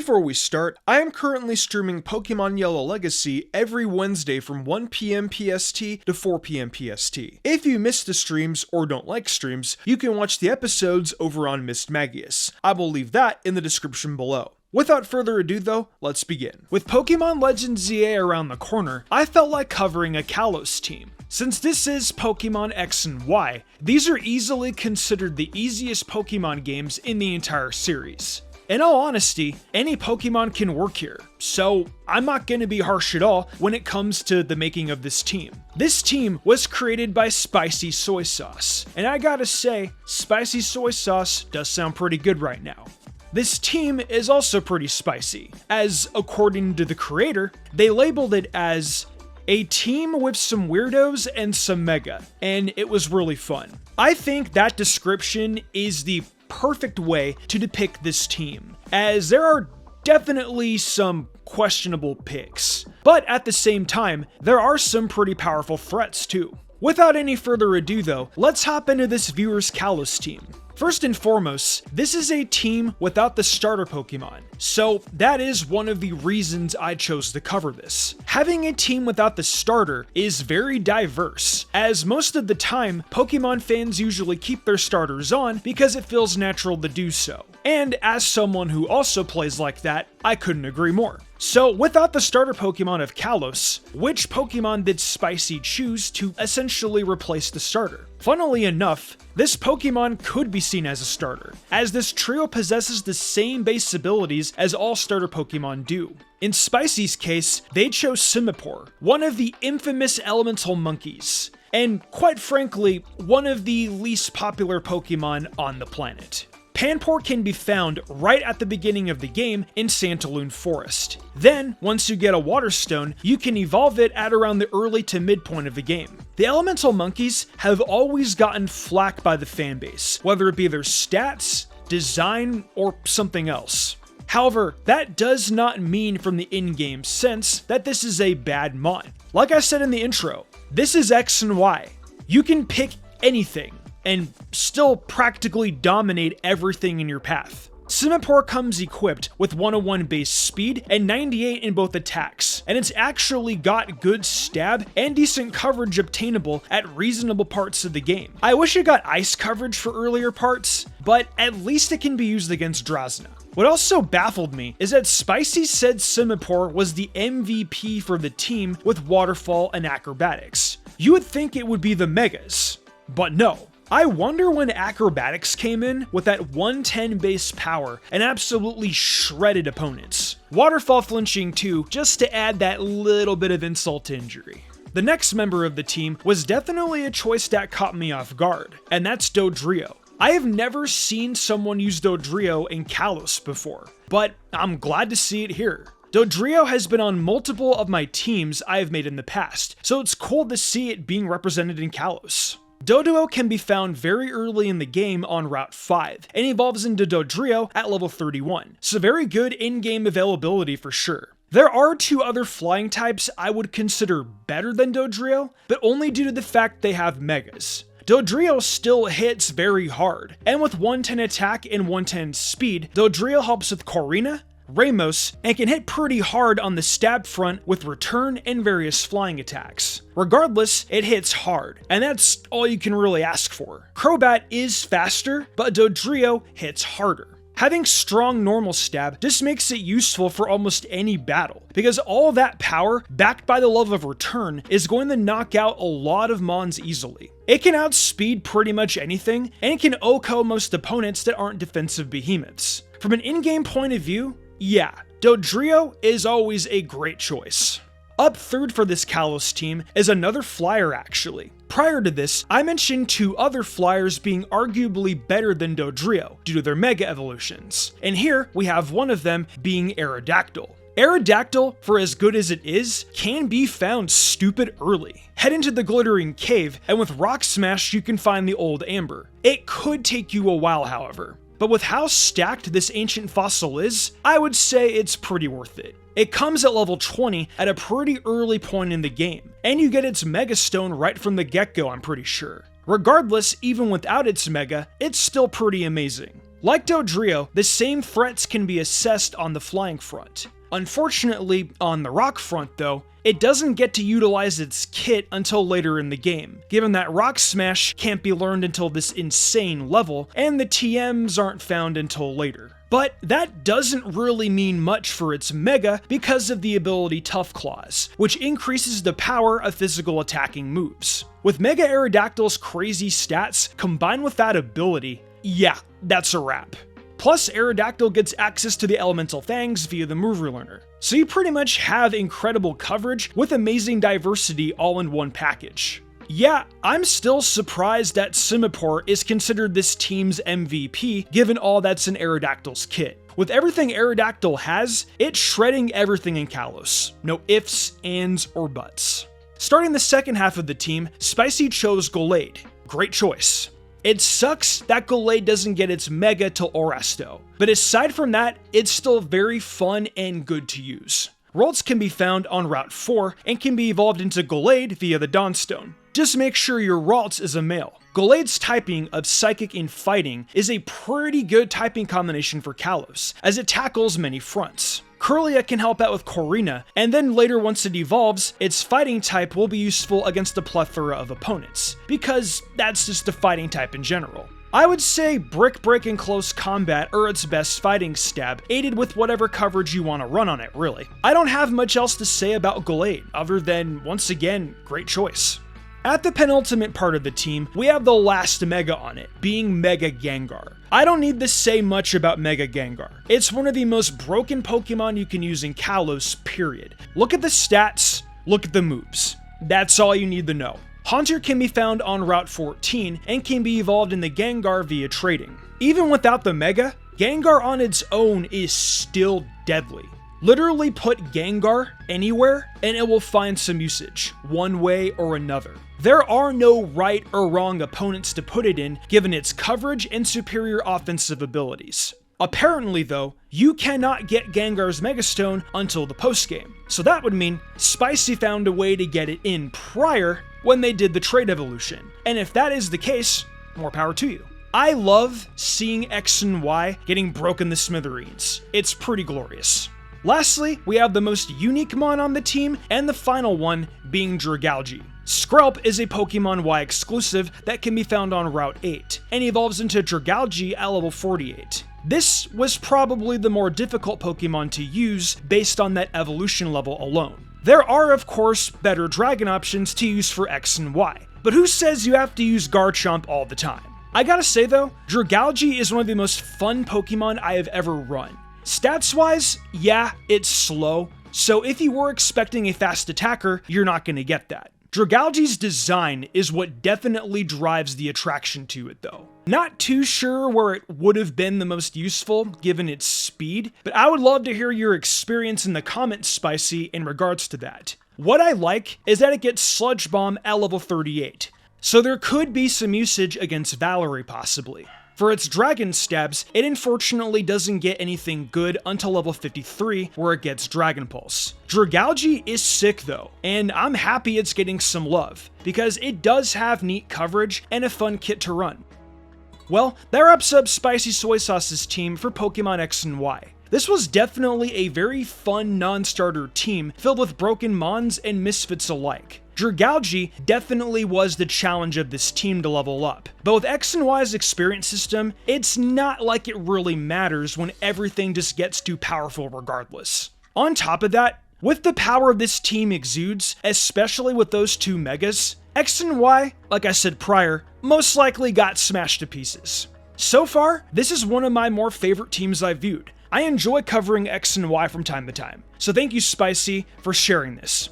Before we start, I am currently streaming Pokemon Yellow Legacy every Wednesday from 1 PM PST to 4 PM PST. If you missed the streams or don't like streams, you can watch the episodes over on Mist Magius. I will leave that in the description below. Without further ado though, let's begin. With Pokemon Legends ZA around the corner, I felt like covering a Kalos team. Since this is Pokemon X and Y, these are easily considered the easiest Pokemon games in the entire series. In all honesty, any Pokemon can work here, so I'm not going to be harsh at all when it comes to the making of this team. This team was created by Spicy Soy Sauce, and I gotta say, Spicy Soy Sauce does sound pretty good right now. This team is also pretty spicy, as according to the creator, they labeled it as a team with some weirdos and some mega, and it was really fun. I think that description is the perfect way to depict this team, as there are definitely some questionable picks, but at the same time, there are some pretty powerful threats too. Without any further ado though, let's hop into this viewer's Kalos team. First and foremost, this is a team without the starter Pokemon, so that is one of the reasons I chose to cover this. Having a team without the starter is very diverse, as most of the time, Pokemon fans usually keep their starters on because it feels natural to do so. And as someone who also plays like that, I couldn't agree more. So without the starter Pokemon of Kalos, which Pokemon did Spicy choose to essentially replace the starter? Funnily enough, this Pokemon could be seen as a starter, as this trio possesses the same base abilities as all starter Pokemon do. In Spicy's case, they chose Simipour, one of the infamous elemental monkeys, and quite frankly, one of the least popular Pokemon on the planet. Panpour can be found right at the beginning of the game in Santaloon Forest. Then, once you get a Water Stone, you can evolve it at around the early to midpoint of the game. The elemental monkeys have always gotten flack by the fanbase, whether it be their stats, design, or something else. However, that does not mean from the in-game sense that this is a bad mod. Like I said in the intro, this is X and Y. You can pick anything and still practically dominate everything in your path. Simipour comes equipped with 101 base speed and 98 in both attacks, and it's actually got good stab and decent coverage obtainable at reasonable parts of the game. I wish it got ice coverage for earlier parts, but at least it can be used against Drasna. What also baffled me is that Spicy said Simipour was the MVP for the team with Waterfall and Acrobatics. You would think it would be the Megas, but no. I wonder when Acrobatics came in with that 110 base power and absolutely shredded opponents. Waterfall flinching too, just to add that little bit of insult to injury. The next member of the team was definitely a choice that caught me off guard, and that's Dodrio. I have never seen someone use Dodrio in Kalos before, but I'm glad to see it here. Dodrio has been on multiple of my teams I have made in the past, so it's cool to see it being represented in Kalos. Dodrio can be found very early in the game on Route 5, and evolves into Dodrio at level 31, so very good in-game availability for sure. There are two other flying types I would consider better than Dodrio, but only due to the fact they have Megas. Dodrio still hits very hard, and with 110 attack and 110 speed, Dodrio helps with Corina, Ramos, and can hit pretty hard on the stab front with return and various flying attacks. Regardless, it hits hard, and that's all you can really ask for. Crobat is faster, but Dodrio hits harder. Having strong normal stab just makes it useful for almost any battle, because all that power, backed by the love of return, is going to knock out a lot of mons easily. It can outspeed pretty much anything, and it can OHKO most opponents that aren't defensive behemoths. From an in-game point of view, yeah, Dodrio is always a great choice. Up third for this Kalos team is another flyer actually. Prior to this, I mentioned two other flyers being arguably better than Dodrio due to their mega evolutions, and here we have one of them being Aerodactyl. Aerodactyl, for as good as it is, can be found stupid early. Head into the Glittering Cave, and with Rock Smash you can find the Old Amber. It could take you a while however. But with how stacked this ancient fossil is, I would say it's pretty worth it. It comes at level 20 at a pretty early point in the game, and you get its Mega Stone right from the get-go, I'm pretty sure. Regardless, even without its Mega, it's still pretty amazing. Like Dodrio, the same threats can be assessed on the flying front. Unfortunately, on the rock front though, it doesn't get to utilize its kit until later in the game, given that Rock Smash can't be learned until this insane level, and the TMs aren't found until later. But that doesn't really mean much for its Mega because of the ability Tough Claws, which increases the power of physical attacking moves. With Mega Aerodactyl's crazy stats combined with that ability, yeah, that's a wrap. Plus, Aerodactyl gets access to the Elemental Fangs via the Move Relearner. So you pretty much have incredible coverage with amazing diversity all in one package. Yeah, I'm still surprised that Simipour is considered this team's MVP given all that's in Aerodactyl's kit. With everything Aerodactyl has, it's shredding everything in Kalos. No ifs, ands, or buts. Starting the second half of the team, Spicy chose Gallade. Great choice. It sucks that Gallade doesn't get its Mega till Aerodactyl, but aside from that, it's still very fun and good to use. Ralts can be found on Route 4 and can be evolved into Gallade via the Dawnstone. Just make sure your Ralts is a male. Gallade's typing of Psychic and Fighting is a pretty good typing combination for Kalos, as it tackles many fronts. Kirlia can help out with Corina, and then later once it evolves, its fighting type will be useful against a plethora of opponents, because that's just the fighting type in general. I would say Brick Break and Close Combat are its best fighting stab, aided with whatever coverage you want to run on it, really. I don't have much else to say about Gallade, other than, once again, great choice. At the penultimate part of the team, we have the last Mega on it, being Mega Gengar. I don't need to say much about Mega Gengar. It's one of the most broken Pokemon you can use in Kalos, period. Look at the stats, look at the moves. That's all you need to know. Haunter can be found on Route 14 and can be evolved in the Gengar via trading. Even without the Mega, Gengar on its own is still deadly. Literally put Gengar anywhere and it will find some usage, one way or another. There are no right or wrong opponents to put it in, given its coverage and superior offensive abilities. Apparently though, you cannot get Gengar's Megastone until the postgame, so that would mean Spicy found a way to get it in prior when they did the trade evolution, and if that is the case, more power to you. I love seeing X and Y getting broken to smithereens. It's pretty glorious. Lastly, we have the most unique mon on the team, and the final one being Dragalge. Skrelp is a Pokemon Y exclusive that can be found on Route 8, and evolves into Dragalge at level 48. This was probably the more difficult Pokemon to use based on that evolution level alone. There are of course better dragon options to use for X and Y, but who says you have to use Garchomp all the time? I gotta say though, Dragalge is one of the most fun Pokemon I have ever run. Stats-wise, yeah, it's slow, so if you were expecting a fast attacker, you're not going to get that. Dragalge's design is what definitely drives the attraction to it though. Not too sure where it would have been the most useful given its speed, but I would love to hear your experience in the comments, Spicy, in regards to that. What I like is that it gets Sludge Bomb at level 38, so there could be some usage against Valerie possibly. For its Dragon Stabs, it unfortunately doesn't get anything good until level 53, where it gets Dragon Pulse. Dragalge is sick though, and I'm happy it's getting some love, because it does have neat coverage and a fun kit to run. Well, that wraps up Spicy Soy Sauce's team for Pokemon X and Y. This was definitely a very fun non-starter team filled with broken mons and misfits alike. Dragalge definitely was the challenge of this team to level up. But with X and Y's experience system, it's not like it really matters when everything just gets too powerful regardless. On top of that, with the power this team exudes, especially with those two Megas, X and Y, like I said prior, most likely got smashed to pieces. So far, this is one of my more favorite teams I've viewed. I enjoy covering X and Y from time to time, so thank you Spicy for sharing this.